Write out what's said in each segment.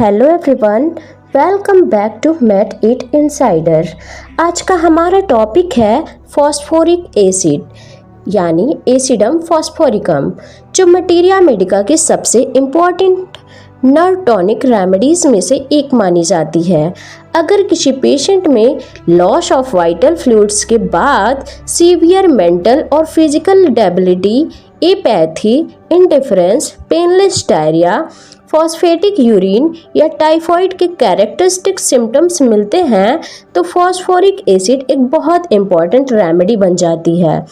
Hello everyone, welcome back to Met It Insider. आज का हमारा टॉपिक है फॉस्फोरिक एसिड यानी एसिडम फॉस्फोरिकम, जो मटीरिया मेडिका की सबसे इम्पॉर्टेंट नर्व टॉनिक रेमेडीज़ में से एक मानी जाती है। अगर किसी पेशेंट में लॉस ऑफ वाइटल फ्लूइड्स के बाद सीवियर मेंटल और physical disability, apathy, indifference, painless diarrhoea, phosphatic urine या टाइफाइड के कैरेक्टरिस्टिक सिम्टम्स मिलते हैं तो फॉस्फोरिक एसिड एक बहुत इम्पॉर्टेंट रेमेडी बन जाती है।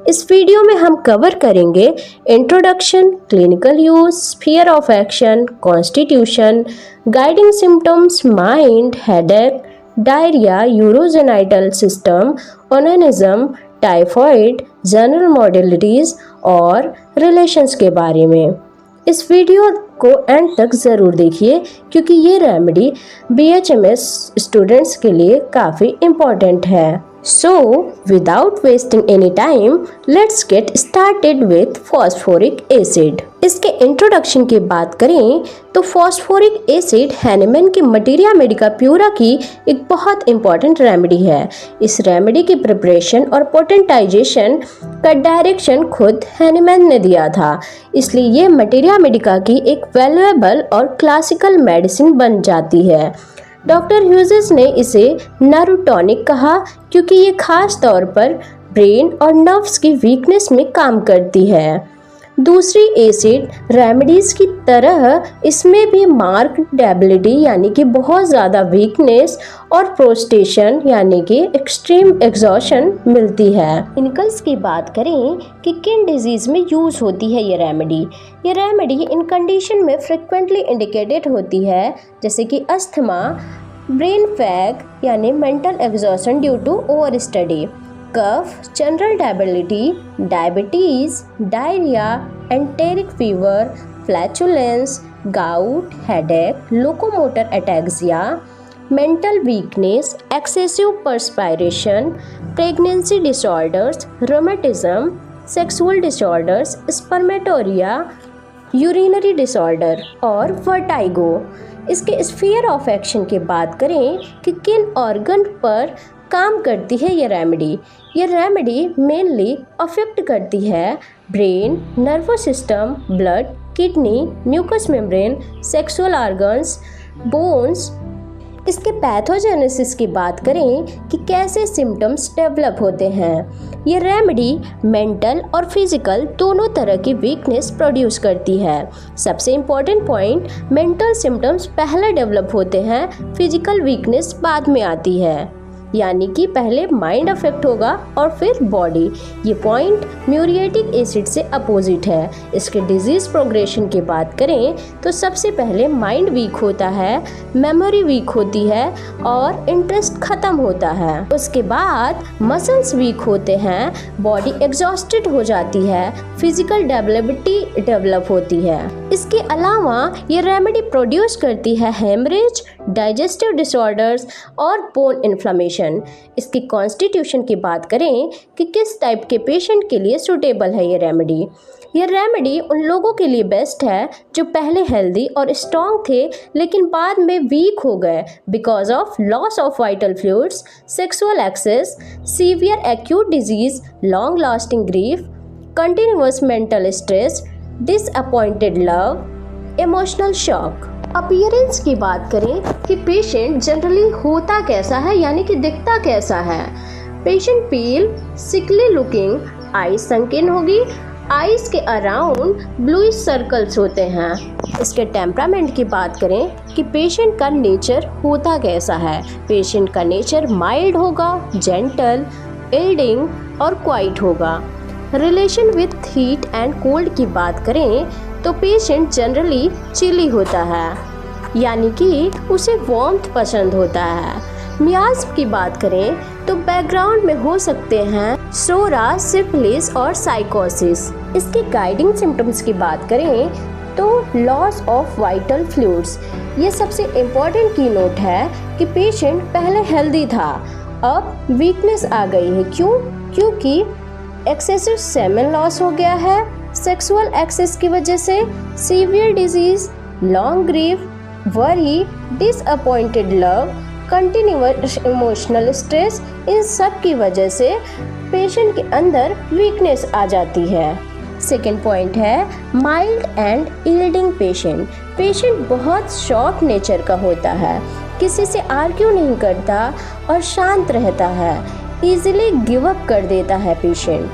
इस वीडियो में हम कवर करेंगे introduction, clinical use, sphere of action, constitution, guiding symptoms, mind, headache, diarrhoea, urogenital system, onanism, typhoid, general modalities और रिलेशंस के बारे में। इस वीडियो को एंड तक ज़रूर देखिए क्योंकि ये रेमेडी BHMS स्टूडेंट्स के लिए काफ़ी इम्पॉर्टेंट है। So without wasting any time let's get started with phosphoric acid. इसके इंट्रोडक्शन की बात करें तो फॉस्फोरिक एसिड हैनिमैन की मटीरिया मेडिका प्यूरा की एक बहुत इम्पॉर्टेंट रेमेडी है। इस रेमेडी की प्रिपरेशन और पोटेंटाइजेशन का डायरेक्शन खुद हैनिमैन ने दिया था, इसलिए ये मटीरिया मेडिका की एक वैल्यूएबल और क्लासिकल मेडिसिन बन जाती है। डॉक्टर ह्यूजेस ने इसे नर्व टॉनिक कहा क्योंकि ये खास तौर पर ब्रेन और नर्व्स की वीकनेस में काम करती है। दूसरी एसिड रेमेडीज़ की तरह इसमें भी मार्क्ड डेबिलिटी यानी कि बहुत ज़्यादा वीकनेस और प्रोस्टेशन यानी कि एक्सट्रीम एग्जॉशन मिलती है। क्लिनिकल्स की बात करें कि किन डिजीज़ में यूज़ होती है ये रेमेडी इन कंडीशन में फ्रिक्वेंटली इंडिकेटेड होती है, जैसे कि अस्थमा, ब्रेन फैग यानी mental exhaustion due to over study, cough, general debility, diabetes, diarrhoea, enteric fever, flatulence, gout, headache, locomotor ataxia, mental weakness, excessive perspiration, pregnancy disorders, rheumatism, sexual disorders, spermatorrhoea, urinary disorder और vertigo. इसके sphere of action की बात करें कि किन organ पर काम करती है ये रेमेडी मेनली अफेक्ट करती है brain, nervous system, blood, kidney, mucous membrane, sexual organs, bones. इसके पैथोजेनेसिस की बात करें कि कैसे सिम्टम्स डेवलप होते हैं। ये रेमेडी मेंटल और फिजिकल दोनों तरह की वीकनेस प्रोड्यूस करती है। सबसे इम्पॉर्टेंट पॉइंट, मेंटल सिम्टम्स पहले डेवलप होते हैं, फिजिकल वीकनेस बाद में आती है, यानी कि पहले माइंड अफेक्ट होगा और फिर बॉडी। ये पॉइंट म्यूरिएटिक एसिड से अपोजिट है। इसके डिजीज़ प्रोग्रेशन की बात करें तो सबसे पहले माइंड वीक होता है, मेमोरी वीक होती है और इंटरेस्ट ख़त्म होता है। उसके बाद मसल्स वीक होते हैं, बॉडी एग्जॉस्टेड हो जाती है, फिजिकल डेबिलिटी डेवलप होती है। इसके अलावा ये रेमेडी प्रोड्यूस करती है हेमरेज, डाइजेस्टिव डिसऑर्डर्स और बोन इन्फ्लेमेशन। इसकी कॉन्स्टिट्यूशन की बात करें कि किस टाइप के पेशेंट के लिए सूटेबल है ये रेमेडी उन लोगों के लिए बेस्ट है जो पहले हेल्दी और स्ट्रॉन्ग थे लेकिन बाद में वीक हो गए because of loss of vital fluids, sexual excess, severe acute disease, long lasting grief, continuous mental stress, disappointed love, emotional shock. Appearance की बात करें कि पेशेंट जनरली होता कैसा है यानी कि दिखता कैसा है। पेशेंट पील, सिकली लुकिंग, आईज संकीन होगी, आईज के अराउंड ब्लूइश सर्कल्स होते हैं। इसके टेम्परामेंट की बात करें कि पेशेंट का नेचर होता कैसा है। पेशेंट का नेचर माइल्ड होगा, जेंटल, यील्डिंग और क्वाइट होगा। Relation with heat and cold की बात करें तो पेशेंट जनरली चिली होता है, यानी कि उसे वार्मथ पसंद होता है। मियाज की बात करें तो बैकग्राउंड में हो सकते हैं सोरा, सिफिलिस और साइकोसिस। इसके गाइडिंग सिम्टम्स की बात करें तो लॉस ऑफ वाइटल फ्लूइड्स। ये सबसे इम्पॉर्टेंट की नोट है कि पेशेंट पहले हेल्दी था, अब वीकनेस आ गई है। क्योंकि एक्सेसिव सेमेन लॉस हो गया है, सेक्सुअल एक्सेस की वजह से, severe disease, long grief, worry, disappointed love, continuous emotional stress, इन सब की वजह से पेशेंट के अंदर वीकनेस आ जाती है। सेकेंड पॉइंट है mild and yielding patient. Patient बहुत सॉफ्ट नेचर का होता है, किसी से आर्ग्यू नहीं करता और शांत रहता है, इजीली गिव अप कर देता है patient.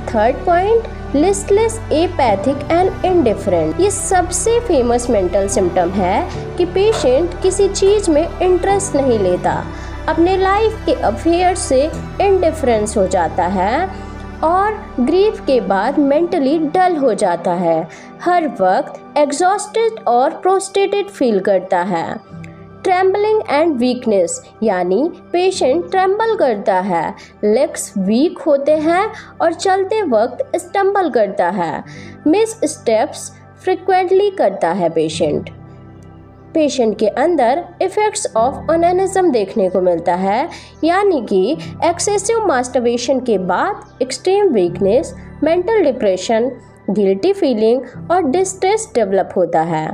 Third point listless, apathetic and indifferent. ये सबसे फेमस मेंटल सिम्टम है कि पेशेंट किसी चीज़ में इंटरेस्ट नहीं लेता, अपने लाइफ के अफेयर से इंडिफरेंस हो जाता है और ग्रीफ के बाद मेंटली डल हो जाता है, हर वक्त एग्जॉस्टेड और फ्रस्ट्रेटेड फील करता है। ट्रेम्बलिंग एंड वीकनेस, यानी पेशेंट ट्रेम्बल करता है, लेग्स वीक होते हैं और चलते वक्त स्टम्बल करता है, मिस स्टेप्स फ्रिक्वेंटली करता है पेशेंट। पेशेंट के अंदर इफेक्ट्स ऑफ ओनेनिज्म देखने को मिलता है, यानी कि एक्सेसिव मास्टरबेशन के बाद extreme weakness, mental depression, guilty feeling और डिस्ट्रेस डेवलप होता है।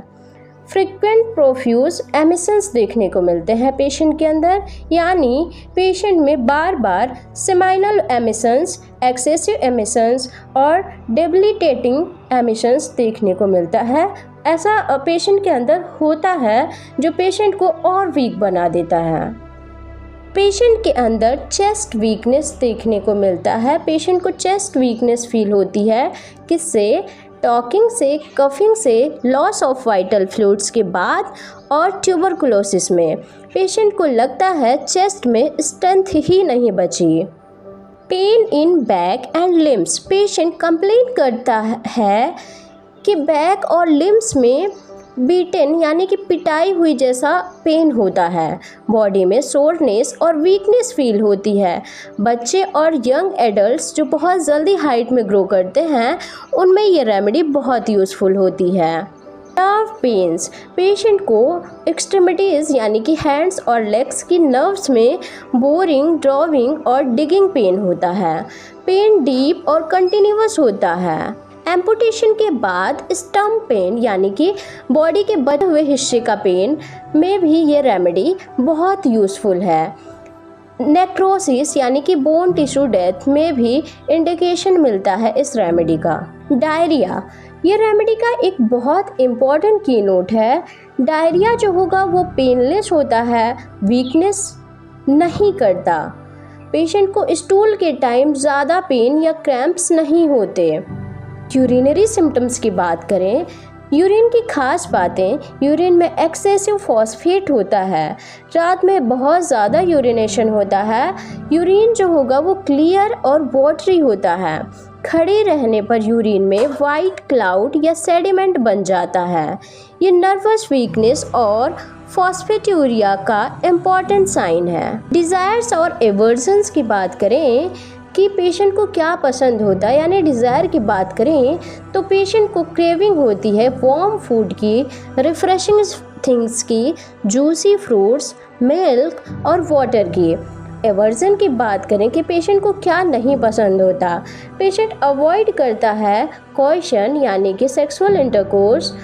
फ्रिक्वेंट प्रोफ्यूज एमिशंस देखने को मिलते हैं पेशेंट के अंदर, यानी पेशेंट में बार बार सेमाइनल एमिशंस, एक्सेसिव एमिशंस और डेबिलिटेटिंग एमिशंस देखने को मिलता है। ऐसा पेशेंट के अंदर होता है जो पेशेंट को और वीक बना देता है। पेशेंट के अंदर चेस्ट वीकनेस देखने को मिलता है। पेशेंट को चेस्ट वीकनेस फील होती है, किससे? टॉकिंग से, कफिंग से, लॉस ऑफ वाइटल फ्लूइड्स के बाद और ट्यूबरकुलोसिस में पेशेंट को लगता है चेस्ट में स्ट्रेंथ ही नहीं बची। Pain in back and limbs, patient complain करता है कि बैक और लिम्स में बीटन यानी कि पिटाई हुई जैसा पेन होता है। बॉडी में सोरनेस और वीकनेस फील होती है। बच्चे और यंग एडल्ट्स जो बहुत जल्दी हाइट में ग्रो करते हैं, उनमें ये रेमेडी बहुत यूज़फुल होती है। नर्व पेन्स, पेशेंट को एक्सट्रीमिटीज़ यानी कि हैंड्स और लेग्स की नर्व्स में बोरिंग, ड्रॉविंग और डिगिंग पेन होता है। पेन डीप और कंटिन्यूअस होता है। एम्पुटेशन के बाद स्टम्प पेन यानी कि बॉडी के बचे हुए हिस्से का पेन में भी ये रेमेडी बहुत यूज़फुल है। नेक्रोसिस यानी कि बोन टिश्यू डेथ में भी इंडिकेशन मिलता है इस रेमेडी का। डायरिया, ये रेमेडी का एक बहुत इम्पॉर्टेंट की नोट है। डायरिया जो होगा वो पेनलेस होता है, वीकनेस नहीं करता। पेशेंट को स्टूल के टाइम ज़्यादा पेन या क्रैम्प्स नहीं होते। यूरिनरी सिम्टम्स की बात करें, यूरिन की खास बातें, यूरिन में एक्सेसिव फॉस्फेट होता है, रात में बहुत ज़्यादा यूरिनेशन होता है। यूरिन जो होगा वो क्लियर और वाटरी होता है। खड़े रहने पर यूरिन में वाइट क्लाउड या सेडिमेंट बन जाता है। ये नर्वस वीकनेस और फॉस्फेट्यूरिया का इम्पॉर्टेंट साइन है। डिज़ायर्स और एवर्जन्स की बात करें कि पेशेंट को क्या पसंद होता है, यानी डिज़ायर की बात करें तो पेशेंट को क्रेविंग होती है वार्म फूड की, रिफ्रेशिंग थिंग्स की, जूसी फ्रूट्स, मिल्क और वाटर की। एवर्जन की बात करें कि पेशेंट को क्या नहीं पसंद होता, पेशेंट अवॉइड करता है कॉइशन यानी कि sexual intercourse,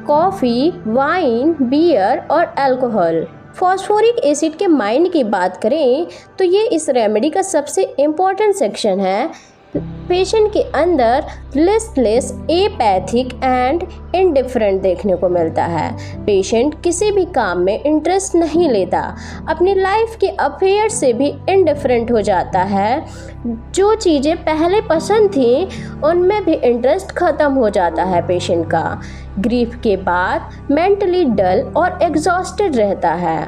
coffee, wine, beer और अल्कोहल। फॉस्फोरिक एसिड के माइंड की बात करें तो ये इस रेमेडी का सबसे इम्पॉर्टेंट सेक्शन है। पेशेंट के अंदर लिस्टलेस, एपैथिक एंड इंडिफरेंट देखने को मिलता है। पेशेंट किसी भी काम में इंटरेस्ट नहीं लेता, अपनी लाइफ के अफेयर से भी इंडिफरेंट हो जाता है। जो चीज़ें पहले पसंद थी उनमें भी इंटरेस्ट ख़त्म हो जाता है पेशेंट का। ग्रीफ के बाद मेंटली डल और एग्जॉस्टेड रहता है।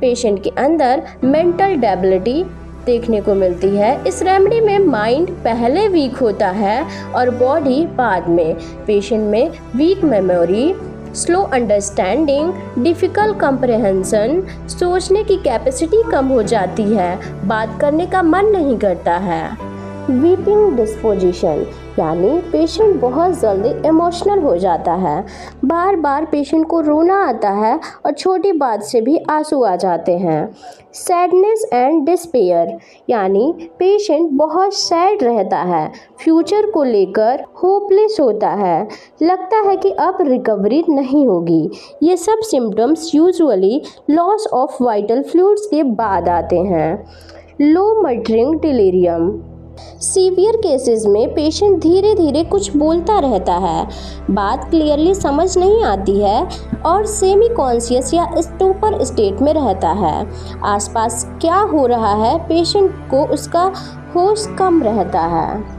पेशेंट के अंदर मेंटल डेबिलिटी देखने को मिलती है। इस रेमेडी में माइंड पहले वीक होता है और बॉडी बाद में। पेशेंट में weak memory, slow understanding, difficult comprehension, सोचने की कैपेसिटी कम हो जाती है, बात करने का मन नहीं करता है। वीपिंग डिस्पोजिशन, यानी पेशेंट बहुत जल्दी इमोशनल हो जाता है, बार बार पेशेंट को रोना आता है और छोटी बात से भी आंसू आ जाते हैं। सैडनेस एंड डिस्पेयर, यानी पेशेंट बहुत सैड रहता है, फ्यूचर को लेकर होपलेस होता है, लगता है कि अब रिकवरी नहीं होगी। ये सब symptoms usually loss of vital fluids के बाद आते हैं। लो मटरिंग डिलीरियम, सीवियर केसेस में पेशेंट धीरे धीरे कुछ बोलता रहता है, बात क्लियरली समझ नहीं आती है और सेमी कॉन्शियस या स्टूपर स्टेट में रहता है। आसपास क्या हो रहा है पेशेंट को उसका होश कम रहता है।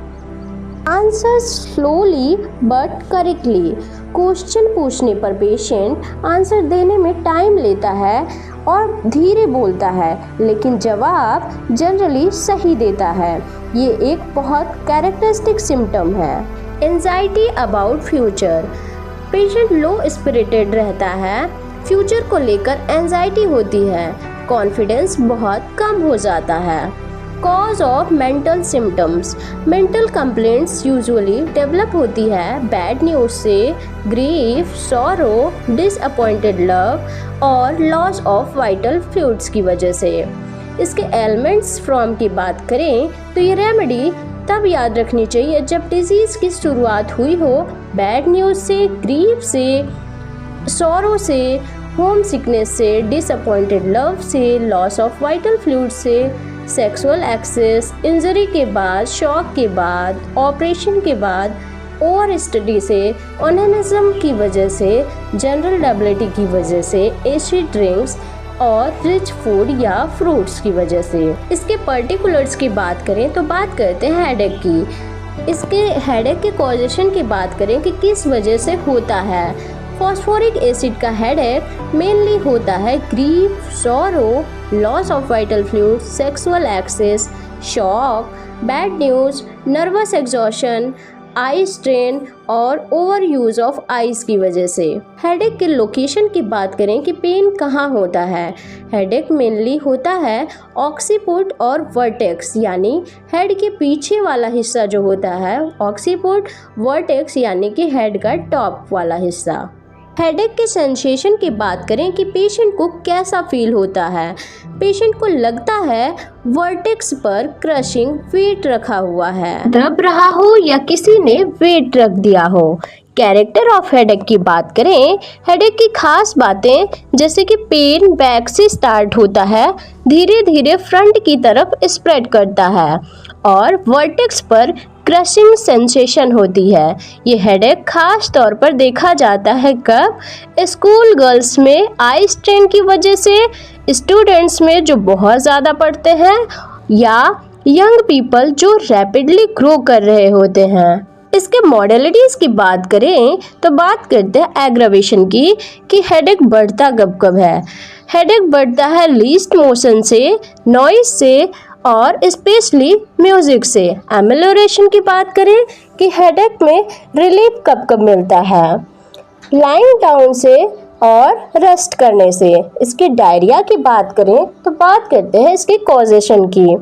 Answer slowly but correctly, question पूछने पर पेशेंट आंसर देने में टाइम लेता है और धीरे बोलता है, लेकिन जवाब जनरली सही देता है। ये एक बहुत कैरेक्टरिस्टिक सिम्टम है। Anxiety about future, patient low spirited रहता है, फ्यूचर को लेकर एंजाइटी होती है, कॉन्फिडेंस बहुत कम हो जाता है। Cause of mental symptoms, mental complaints usually develop होती है बैड न्यूज़ से, ग्रीफ, सॉरो, डिसअपॉइंटेड लव और लॉस ऑफ वाइटल फ्लूइड्स की वजह से। इसके एलिमेंट्स फ्रॉम की बात करें तो ये रेमेडी तब याद रखनी चाहिए जब डिजीज़ की शुरुआत हुई हो, बैड न्यूज़ से, ग्रीफ से, सॉरो से, होम सिकनेस से, डिसअपॉइंटेड लव से, लॉस ऑफ वाइटल फ्लूइड से, सेक्सुअल एक्सेस, इंजरी के बाद, शॉक के बाद, ऑपरेशन के बाद, ओवर स्टडी से, ओनेनिज्म की वजह से, जनरल डेबिलिटी की वजह से, एसिड ड्रिंक्स और रिच फूड या फ्रूट्स की वजह से। इसके पर्टिकुलर्स की बात करें तो बात करते हैं हेडेक की। इसके हेडेक के कॉजेशन की बात करें कि किस वजह से होता है। फॉस्फोरिक एसिड का हेडेक मेनली होता है grief, sorrow, loss of vital fluid, sexual excess, shock, bad news, nervous exhaustion, eye strain और ओवर यूज़ ऑफ आइस की वजह से। हेडेक के लोकेशन की बात करें कि पेन कहाँ होता है। हेडेक मेनली होता है ऑक्सीपुट और वर्टेक्स, यानी हेड के पीछे वाला हिस्सा जो होता है ऑक्सीपुट, वर्टेक्स यानी कि हेड का टॉप वाला हिस्सा। हेडेक के सेंसेशन की बात करें कि पेशेंट को कैसा फील होता है। पेशेंट को लगता है वर्टेक्स पर क्रशिंग वेट रखा हुआ है, दब रहा हो या किसी ने वेट रख दिया हो। कैरेक्टर ऑफ हेडेक की बात करें, हेडेक की खास बातें जैसे कि पेन बैक से स्टार्ट होता है, धीरे धीरे फ्रंट की तरफ स्प्रेड करता है और वर्टेक्स पर क्रशिंग सेंसेशन होती है। ये हेडेक खास तौर पर देखा जाता है कब? स्कूल गर्ल्स में आई स्ट्रेन की वजह से, स्टूडेंट्स में जो बहुत ज़्यादा पढ़ते हैं या यंग पीपल जो रैपिडली ग्रो कर रहे होते हैं। इसके मॉडलिटीज़ की बात करें तो बात करते हैं एग्रावेशन की कि हेडेक बढ़ता कब कब है। हेडेक बढ़ता है लीस्ट मोशन से, नॉइज से और स्पेशली म्यूजिक से। एमेलियोरेशन की बात करें कि हेडेक में रिलीफ कब कब मिलता है, लाइंग डाउन से और रेस्ट करने से। इसके डायरिया की बात करें तो बात करते हैं इसके कॉजेशन की।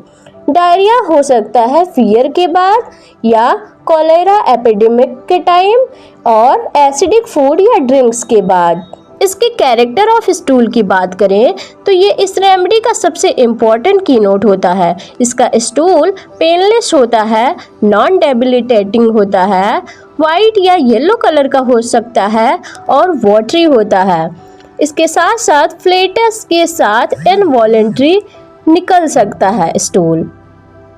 डायरिया हो सकता है फीवर के बाद या कॉलेरा एपिडेमिक के टाइम और एसिडिक फूड या ड्रिंक्स के बाद। इसके कैरेक्टर ऑफ स्टूल की बात करें तो ये इस रेमेडी का सबसे इम्पॉर्टेंट की नोट होता है। इसका स्टूल पेनलेस होता है, नॉन डेबिलिटेटिंग होता है, वाइट या येलो कलर का हो सकता है और वाटरी होता है। इसके साथ साथ फ्लेटस के साथ इनवॉलेंट्री निकल सकता है स्टूल।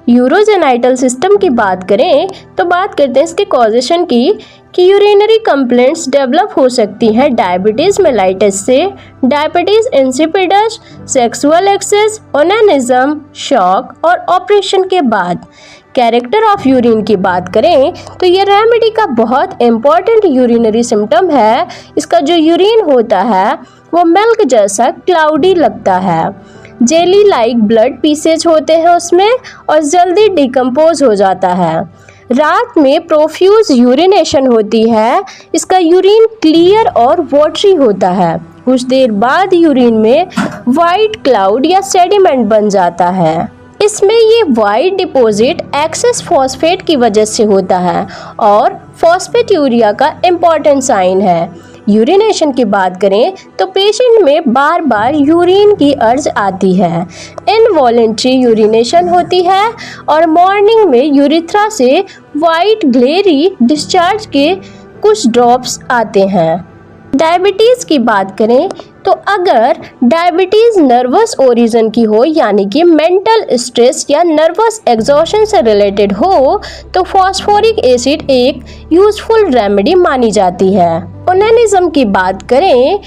यूरोजेनाइटल सिस्टम की बात करें तो बात करते हैं इसके कॉजेशन की कि यूरिनरी कंप्लेंट्स डेवलप हो सकती हैं डायबिटीज़ मेलाइटिस से, diabetes insipidus, sexual excess, onanism, shock और ऑपरेशन के बाद। कैरेक्टर ऑफ यूरिन की बात करें तो ये रेमेडी का बहुत इम्पॉर्टेंट यूरिनरी सिम्टम है। इसका जो यूरिन होता है वो मिल्क जैसा क्लाउडी लगता है, जेली लाइक ब्लड पीसेज होते हैं उसमें और जल्दी डिकम्पोज हो जाता है। रात में प्रोफ्यूज यूरिनेशन होती है। इसका यूरिन क्लियर और वाटरी होता है। कुछ देर बाद यूरिन में वाइट क्लाउड या सेडिमेंट बन जाता है। इसमें ये वाइट डिपॉजिट एक्सेस फॉस्फेट की वजह से होता है और फॉस्फेट्यूरिया का इम्पॉर्टेंट साइन है। यूरिनेशन की बात करें तो पेशेंट में बार बार यूरिन की अर्ज आती है, इनवॉलेंट्री यूरिनेशन होती है और मॉर्निंग में यूरिथ्रा से वाइट ग्लेरी डिस्चार्ज के कुछ ड्रॉप्स आते हैं। डायबिटीज़ की बात करें तो अगर डायबिटीज़ नर्वस ओरिजिन की हो यानी कि मेंटल स्ट्रेस या नर्वस एग्जॉशन से रिलेटेड हो तो फॉस्फोरिक एसिड एक यूजफुल रेमेडी मानी जाती है। ओनेनिज्म की बात करें,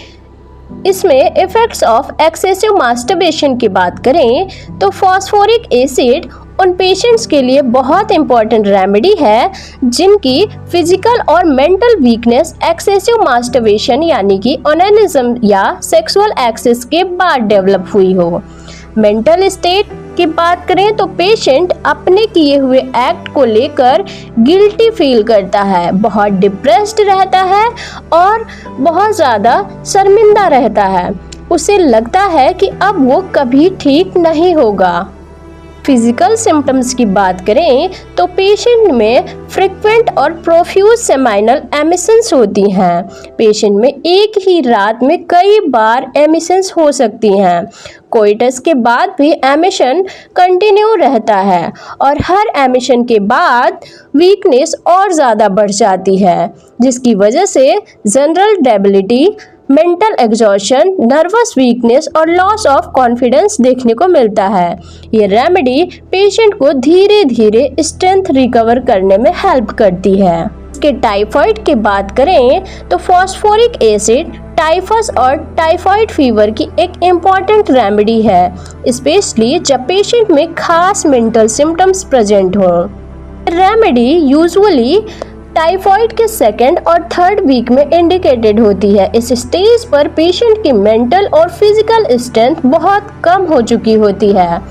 इसमें इफेक्ट्स ऑफ एक्सेसिव मास्टरबेशन की बात करें तो फॉस्फोरिक एसिड उन पेशेंट्स के लिए बहुत इंपॉर्टेंट रेमेडी है जिनकी फिजिकल और मेंटल वीकनेस एक्सेसिव मास्टरबेशन यानी कि ओनेनिज्म या सेक्सुअल एक्सेस के बाद डेवलप हुई हो। मेंटल स्टेट की बात करें तो पेशेंट अपने किए हुए एक्ट को लेकर गिल्टी फील करता है, बहुत डिप्रेस्ड रहता है और बहुत ज़्यादा शर्मिंदा रहता है। उसे लगता है कि अब वो कभी ठीक नहीं होगा। फिजिकल सिम्टम्स की बात करें तो पेशेंट में फ्रिक्वेंट और प्रोफ्यूज सेमाइनल एमिशंस होती हैं। पेशेंट में एक ही रात में कई बार एमिशंस हो सकती हैं। कोइटस के बाद भी एमिशन कंटिन्यू रहता है और हर एमिशन के बाद वीकनेस और ज़्यादा बढ़ जाती है, जिसकी वजह से general debility, mental exhaustion, nervous weakness और लॉस ऑफ कॉन्फिडेंस देखने को मिलता है। ये रेमेडी पेशेंट को धीरे धीरे स्ट्रेंथ रिकवर करने में हेल्प करती है। इसके टाइफाइड की बात करें तो फॉस्फोरिक एसिड टाइफस और टाइफाइड फीवर की एक इम्पॉर्टेंट रेमेडी है, स्पेशली जब पेशेंट में खास मेंटल सिम्टम्स प्रेजेंट हो। रेमेडी यूजुअली टाइफाइड के सेकेंड और थर्ड वीक में इंडिकेटेड होती है। इस स्टेज पर पेशेंट की मेंटल और फिजिकल स्ट्रेंथ बहुत कम हो चुकी होती है।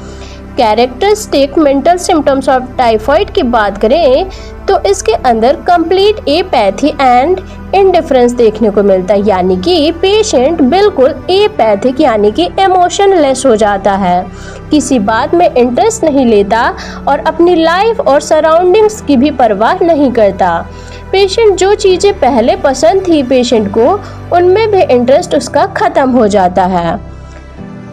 Characteristic mental symptoms of typhoid की बात करें तो इसके अंदर कंप्लीट एपैथी एंड इंडिफरेंस देखने को मिलता है, यानी कि पेशेंट बिल्कुल एपैथिक यानी कि इमोशनलेस हो जाता है, किसी बात में इंटरेस्ट नहीं लेता और अपनी लाइफ और सराउंडिंग्स की भी परवाह नहीं करता। पेशेंट जो चीज़ें पहले पसंद थी पेशेंट को, उनमें भी इंटरेस्ट उसका ख़त्म हो जाता है।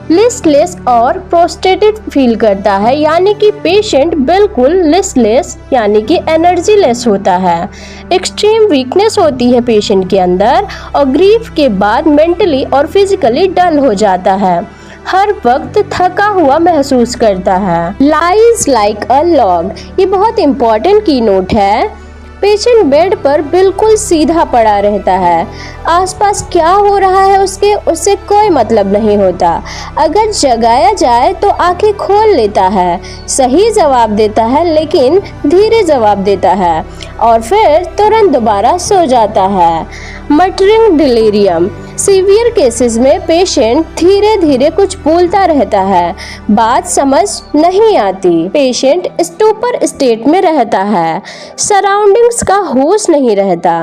लिस्टलेस और फ्रस्ट्रेटेड फील करता है, यानी कि पेशेंट बिल्कुल लिस्टलेस यानी कि एनर्जी लेस होता है। एक्सट्रीम वीकनेस होती है पेशेंट के अंदर और ग्रीफ के बाद मेंटली और फिजिकली डल हो जाता है, हर वक्त थका हुआ महसूस करता है। लाइज लाइक अ लॉग, ये बहुत इंपॉर्टेंट की नोट है। पेशेंट बेड पर बिल्कुल सीधा पड़ा रहता है, आसपास क्या हो रहा है उससे कोई मतलब नहीं होता। अगर जगाया जाए तो आंखें खोल लेता है, सही जवाब देता है लेकिन धीरे जवाब देता है और फिर तुरंत दोबारा सो जाता है। मटरिंग डिलीरियम, सीवियर केसेस में पेशेंट धीरे धीरे कुछ बोलता रहता है, बात समझ नहीं आती। पेशेंट स्टूपर स्टेट में रहता है, सराउंडिंग्स का होश नहीं रहता।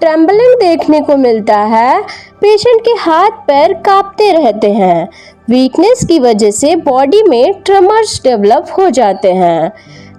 ट्रेम्बलिंग देखने को मिलता है, पेशेंट के हाथ पैर कांपते रहते हैं। वीकनेस की वजह से बॉडी में ट्रमर्स डेवलप हो जाते हैं।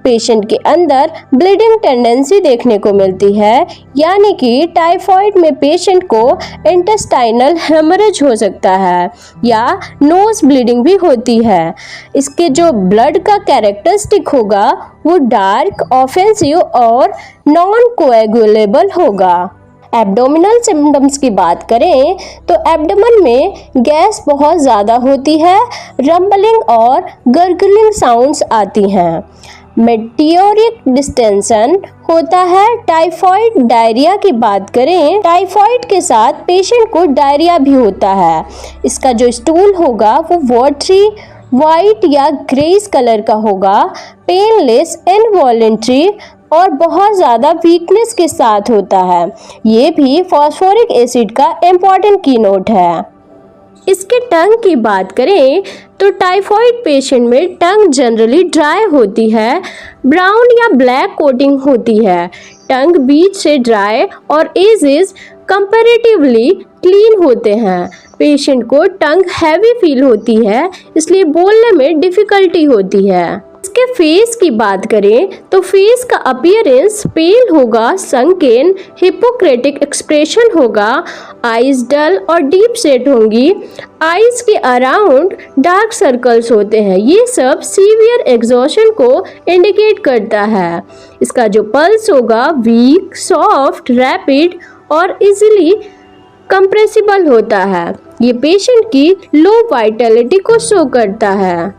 पेशेंट के अंदर ब्लीडिंग टेंडेंसी देखने को मिलती है, यानी कि टाइफाइड में पेशेंट को इंटेस्टाइनल हेमरेज हो सकता है या नोज ब्लीडिंग भी होती है। इसके जो ब्लड का कैरेक्टरिस्टिक होगा वो डार्क, ऑफेंसिव और नॉन कोएगुलेबल होगा। एब्डोमिनल सिम्टम्स की बात करें तो एब्डोमेन में गैस बहुत ज़्यादा होती है, रंबलिंग और गर्गलिंग साउंड्स आती हैं। मेटियोरिक डिस्टेंशन होता है। टाइफाइड डायरिया की बात करें, टाइफाइड के साथ पेशेंट को डायरिया भी होता है। इसका जो स्टूल होगा वो वाटरी, वाइट या ग्रेस कलर का होगा, पेनलेस, इनवॉलेंट्री और बहुत ज़्यादा वीकनेस के साथ होता है। ये भी फॉस्फोरिक एसिड का इम्पॉर्टेंट की नोट है। इसके टंग की बात करें तो टाइफाइड पेशेंट में टंग जनरली ड्राई होती है, ब्राउन या ब्लैक कोटिंग होती है। टंग बीच से ड्राई और एजेस कंपैरेटिवली क्लीन होते हैं। पेशेंट को टंग हैवी फील होती है, इसलिए बोलने में डिफिकल्टी होती है। इसके फेस की बात करें तो फेस का अपीयरेंस पेल होगा, संकेन हिपोक्रेटिक एक्सप्रेशन होगा, आईज डल और डीप सेट होंगी, आईज के अराउंड डार्क सर्कल्स होते हैं। ये सब सीवियर एग्जॉशन को इंडिकेट करता है। इसका जो पल्स होगा वीक, सॉफ्ट, रैपिड और इजीली कंप्रेसिबल होता है। ये पेशेंट की लो वाइटलिटी को शो करता है।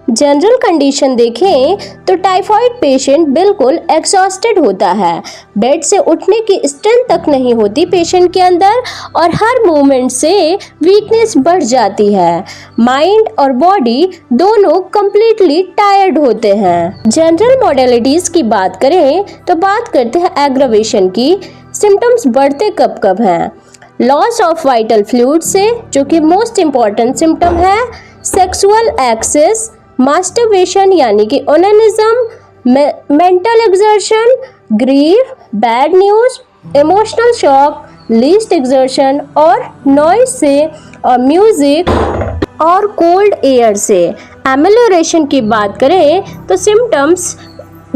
जनरल कंडीशन देखें तो टाइफाइड पेशेंट बिल्कुल एग्जॉस्टेड होता है, बेड से उठने की स्ट्रेंथ तक नहीं होती पेशेंट के अंदर और हर मूवमेंट से वीकनेस बढ़ जाती है। माइंड और बॉडी दोनों कंप्लीटली टायर्ड होते हैं। जनरल मॉडलिटीज़ की बात करें तो बात करते हैं एग्रावेशन की। सिम्टम्स बढ़ते कब कब हैं? लॉस ऑफ वाइटल फ्लूइड से, जो कि मोस्ट इम्पॉर्टेंट सिम्टम है, सेक्सुअल एक्सेस, मास्टरबेशन यानी कि onanism, mental exertion, grief, bad news, emotional shock, least exertion और नॉइज से और म्यूजिक और कोल्ड एयर से। एमेलियोरेशन की बात करें तो सिम्टम्स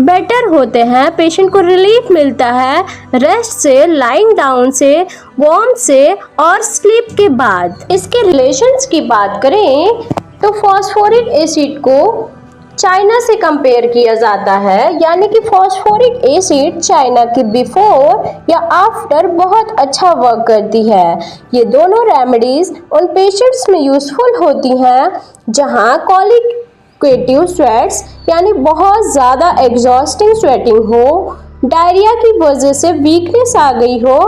बेटर होते हैं, पेशेंट को रिलीफ मिलता है रेस्ट से, लाइंग डाउन से, वार्म से और स्लीप के बाद। इसके रिलेशंस की बात करें तो फॉस्फोरिक एसिड को चाइना से कंपेयर किया जाता है, यानी कि फॉस्फोरिक एसिड चाइना के बिफोर या आफ्टर बहुत अच्छा वर्क करती है। ये दोनों रेमेडीज उन पेशेंट्स में यूजफुल होती हैं जहां कॉलिक्वेटिव स्वेट्स यानी बहुत ज़्यादा एग्जॉस्टिंग स्वेटिंग हो, डायरिया की वजह से वीकनेस आ गई हो,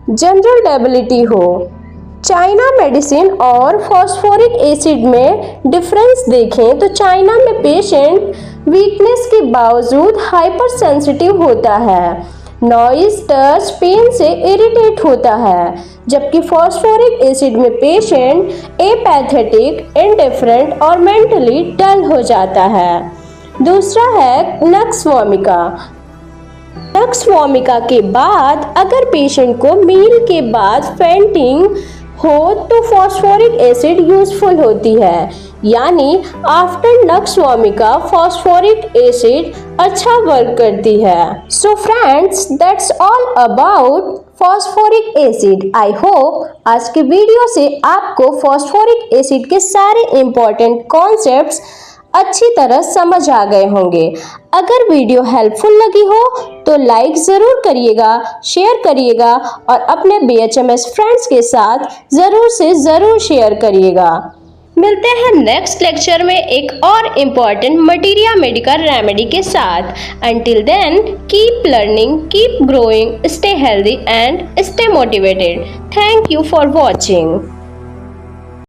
जनरल डेबिलिटी हो। चाइना मेडिसिन और फॉस्फोरिक एसिड में डिफरेंस देखें तो चाइना में पेशेंट वीकनेस के बावजूद हाइपर सेंसिटिव होता है, नॉइज, टच, पेन से इरिटेट होता है, जबकि फॉस्फोरिक एसिड में पेशेंट एपैथेटिक, इंडिफरेंट और मेंटली डल हो जाता है। दूसरा है नक्स वोमिका। नक्स वोमिका के बाद अगर पेशेंट को मील के बाद फेंटिंग हो तो फॉस्फोरिक एसिड यूजफुल होती है, यानी after nux vomica phosphoric acid अच्छा वर्क करती है। So friends, that's all about phosphoric acid. I hope आज के वीडियो से आपको फॉस्फोरिक एसिड के सारे इंपॉर्टेंट कॉन्सेप्ट्स अच्छी तरह समझ आ गए होंगे। अगर वीडियो हेल्पफुल लगी हो तो लाइक ज़रूर करिएगा, शेयर करिएगा और अपने BHMS फ्रेंड्स के साथ ज़रूर से ज़रूर शेयर करिएगा। मिलते हैं नेक्स्ट लेक्चर में एक और इम्पॉर्टेंट मटीरिया मेडिकल रेमेडी के साथ। Until then keep learning, keep growing, stay healthy and stay motivated. Thank you for watching.